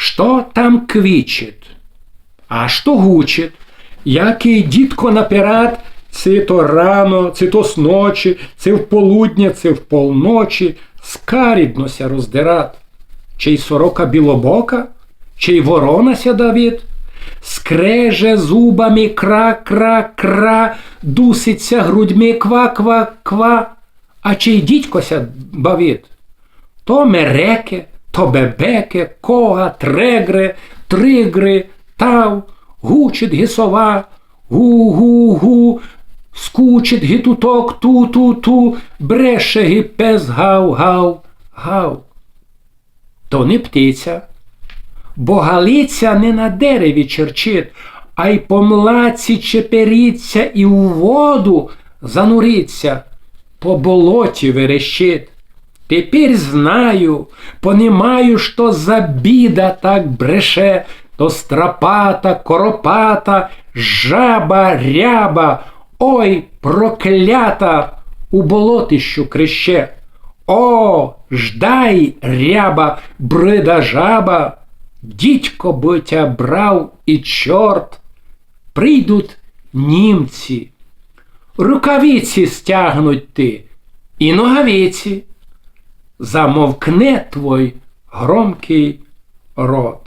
Что там квічет? А що гучить? Який дідко наперед, це то рано, це то с ночі, це в полудня, це в полночі, скаріднося роздират. Чей сорока білобока, чей ворона сядавід, скреже зубами кра-кра-кра, дуситься грудьми ква-ква-ква, а чей дідькося бавід. То мереке, то бебеке, кога, трегре, тригри, тав, гучить гісова, гу-гу-гу, скучить гітуток ту-ту-ту, бреше гіпес гав-гав-гав. То не птиця, бо галиця не на дереві черчить, а й по млаці чепериться і у воду зануриться, по болоті верещить. Теперь знаю, понимаю, что за біда так бреше, то стропата, коропата, жаба, ряба, ой, проклята, у болотищу крище. О, ждай, ряба, брида жаба, дідько би тя брав і чорт. Прийдуть німці, рукавиці стягнуть ти і ногавиці. Замовкне твой громкий рот.